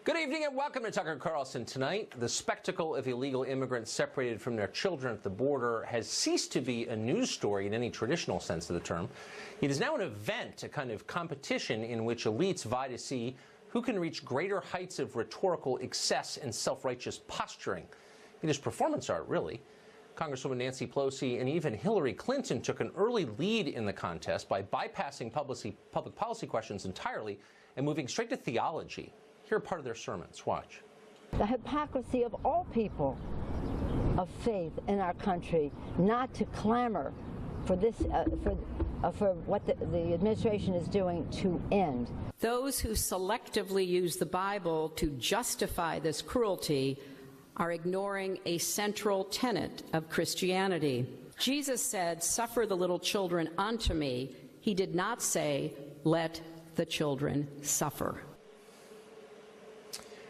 Good evening and welcome to Tucker Carlson Tonight. The spectacle of illegal immigrants separated from their children at the border has ceased to be a news story in any traditional sense of the term. It is now an event, a kind of competition in which elites vie to see who can reach greater heights of rhetorical excess and self-righteous posturing. It is performance art, really. Congresswoman Nancy Pelosi and even Hillary Clinton took an early lead in the contest by bypassing public policy questions entirely and moving straight to theology. Here are part of their sermons. Watch. The hypocrisy of all people of faith in our country not to clamor for this, for what the administration is doing to end. Those who selectively use the Bible to justify this cruelty are ignoring a central tenet of Christianity. Jesus said, "Suffer the little children unto me." He did not say, "Let the children suffer."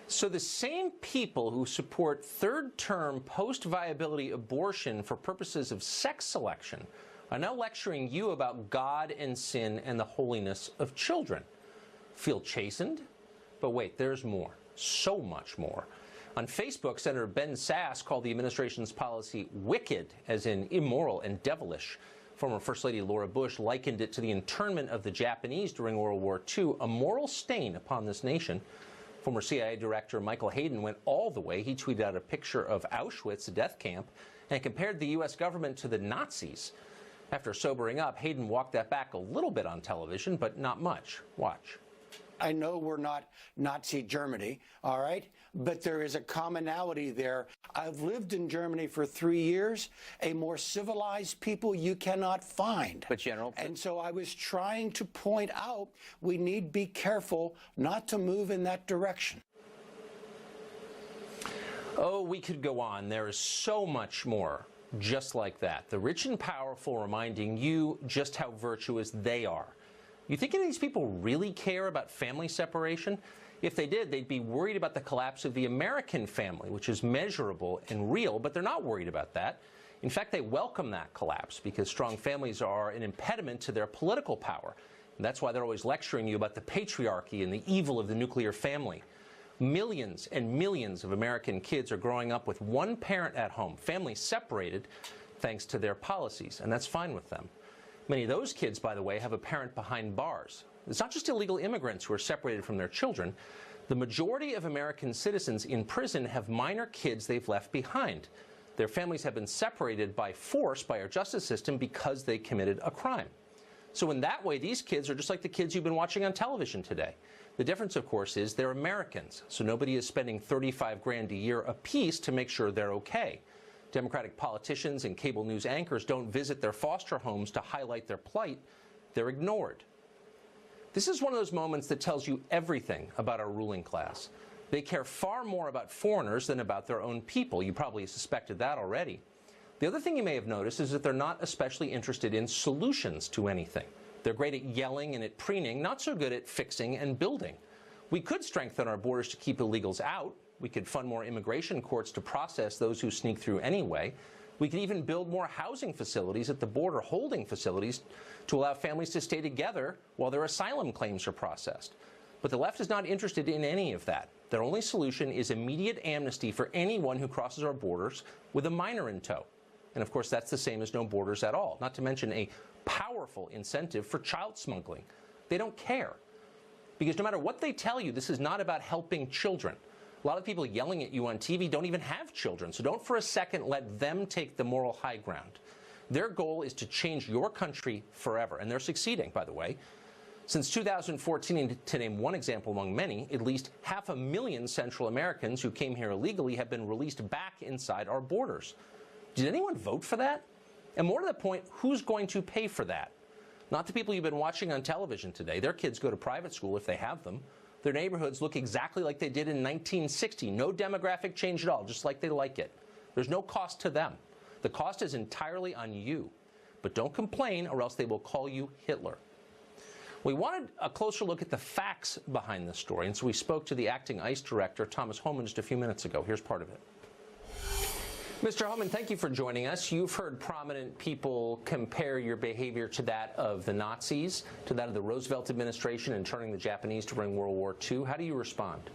So the same people who support third-term post-viability abortion for purposes of sex selection are now lecturing you about God and sin and the holiness of children. Feel chastened? But wait, there's more. So much more. On Facebook, Senator Ben Sasse called the administration's policy wicked, as in immoral and devilish. Former First Lady Laura Bush likened it to the internment of the Japanese during World War II, a moral stain upon this nation. Former CIA Director Michael Hayden went all the way. He tweeted out a picture of Auschwitz, a death camp, and compared the U.S. government to the Nazis. After sobering up, Hayden walked that back a little bit on television, but not much. Watch. I know we're not Nazi Germany, all right? But there is a commonality there. I've lived in Germany for 3 years, a more civilized people you cannot find. But General... And so I was trying to point out we need to be careful not to move in that direction. Oh, we could go on. There is so much more just like that. The rich and powerful reminding you just how virtuous they are. You think any of these people really care about family separation? If they did, they'd be worried about the collapse of the American family, which is measurable and real, but they're not worried about that. In fact, they welcome that collapse because strong families are an impediment to their political power. And that's why they're always lecturing you about the patriarchy and the evil of the nuclear family. Millions and millions of American kids are growing up with one parent at home, families separated, thanks to their policies, and that's fine with them. Many of those kids, by the way, have a parent behind bars. It's not just illegal immigrants who are separated from their children. The majority of American citizens in prison have minor kids they've left behind. Their families have been separated by force by our justice system because they committed a crime. So in that way, these kids are just like the kids you've been watching on television today. The difference, of course, is they're Americans, so nobody is spending $35 grand a year apiece to make sure they're okay. Democratic politicians and cable news anchors don't visit their foster homes to highlight their plight. They're ignored. This is one of those moments that tells you everything about our ruling class. They care far more about foreigners than about their own people. You probably suspected that already. The other thing you may have noticed is that they're not especially interested in solutions to anything. They're great at yelling and at preening, not so good at fixing and building. We could strengthen our borders to keep illegals out. We could fund more immigration courts to process those who sneak through anyway. We could even build more housing facilities at the border, holding facilities, to allow families to stay together while their asylum claims are processed. But the left is not interested in any of that. Their only solution is immediate amnesty for anyone who crosses our borders with a minor in tow. And of course, that's the same as no borders at all, not to mention a powerful incentive for child smuggling. They don't care. Because no matter what they tell you, this is not about helping children. A lot of people yelling at you on TV don't even have children, so don't for a second let them take the moral high ground. Their goal is to change your country forever, and they're succeeding, by the way. Since 2014, to name one example among many, at least 500,000 Central Americans who came here illegally have been released back inside our borders. Did anyone vote for that? And more to the point, who's going to pay for that? Not the people you've been watching on television today. Their kids go to private school if they have them. Their neighborhoods look exactly like they did in 1960. No demographic change at all, just like they like it. There's no cost to them. The cost is entirely on you. But don't complain, or else they will call you Hitler. We wanted a closer look at the facts behind this story, and so we spoke to the acting ICE director, Thomas Homan, just a few minutes ago. Here's part of it. Mr. Homan, thank you for joining us. You've heard prominent people compare your behavior to that of the Nazis, to that of the Roosevelt administration in turning the Japanese during World War II. How do you respond?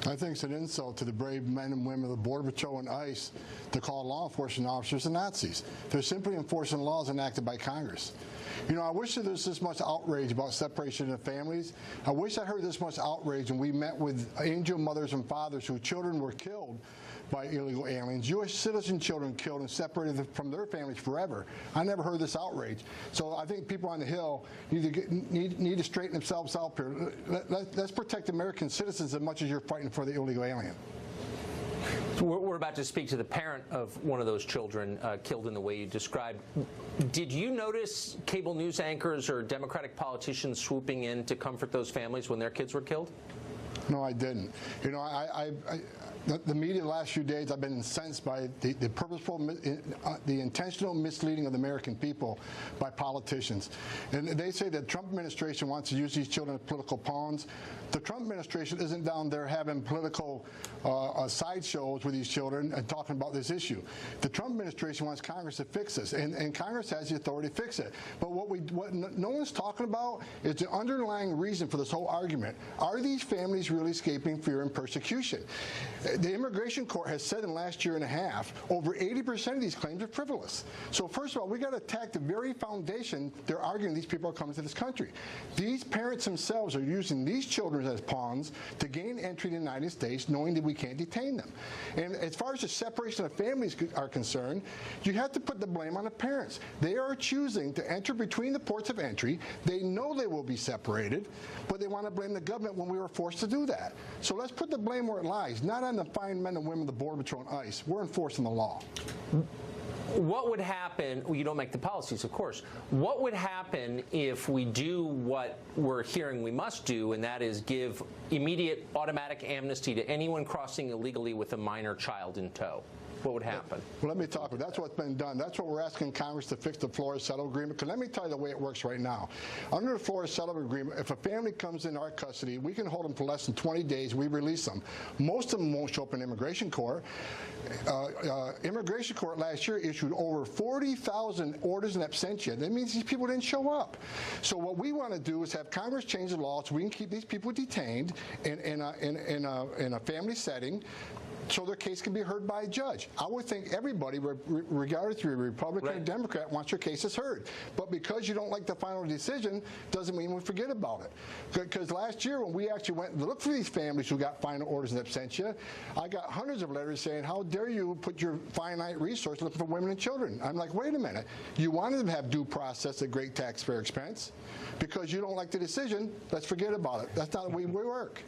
I think it's an insult to the brave men and women of the Border Patrol and ICE to call law enforcement officers the Nazis. They're simply enforcing laws enacted by Congress. You know, I wish that there was this much outrage about separation of families. I wish I heard this much outrage when we met with angel mothers and fathers whose children were killed by illegal aliens, Jewish citizen children killed and separated from their families forever. I never heard this outrage. So I think people on the Hill need to straighten themselves out here. Let's protect American citizens as much as you're fighting for the illegal alien. We're about to speak to the parent of one of those children killed in the way you described. Did you notice cable news anchors or Democratic politicians swooping in to comfort those families when their kids were killed? No, I didn't. You know, the media the last few days, I've been incensed by the purposeful, the intentional misleading of the American people by politicians. And they say that the Trump administration wants to use these children as political pawns. The Trump administration isn't down there having political sideshows with these children and talking about this issue. The Trump administration wants Congress to fix this, and Congress has the authority to fix it. But what no one's talking about is the underlying reason for this whole argument. Are these families really escaping fear and persecution? The Immigration Court has said in the last year and a half, over 80% of these claims are frivolous. So first of all, we got to attack the very foundation they're arguing these people are coming to this country. These parents themselves are using these children as pawns to gain entry to the United States, knowing that we can't detain them. And as far as the separation of families are concerned, you have to put the blame on the parents. They are choosing to enter between the ports of entry. They know they will be separated, but they want to blame the government when we were forced to do that. So let's put the blame where it lies, not on the fine men and women of the Border Patrol and ICE. We're enforcing the law. What would happen, well, you don't make the policies, of course, what would happen if we do what we're hearing we must do, and that is give immediate automatic amnesty to anyone crossing illegally with a minor child in tow? What would happen? Well, let me talk. That's what's been done. That's what we're asking Congress to fix the Florida Settlement Agreement. Because let me tell you the way it works right now. Under the Florida Settlement Agreement, if a family comes in our custody, we can hold them for less than 20 days. We release them. Most of them won't show up in Immigration Court. Immigration Court last year issued over 40,000 orders in absentia. That means these people didn't show up. So what we want to do is have Congress change the law so we can keep these people detained in a family setting, so their case can be heard by a judge. I would think everybody, regardless if you're a Republican or Democrat, wants your cases heard. But because you don't like the final decision, doesn't mean we forget about it. Because last year when we actually went and looked for these families who got final orders in absentia, I got hundreds of letters saying, how dare you put your finite resource looking for women and children? I'm like, wait a minute. You wanted them to have due process at great taxpayer expense. Because you don't like the decision, let's forget about it. That's not the way we work.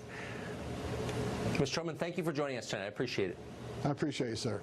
Mr. Truman, thank you for joining us tonight. I appreciate it. I appreciate you, sir.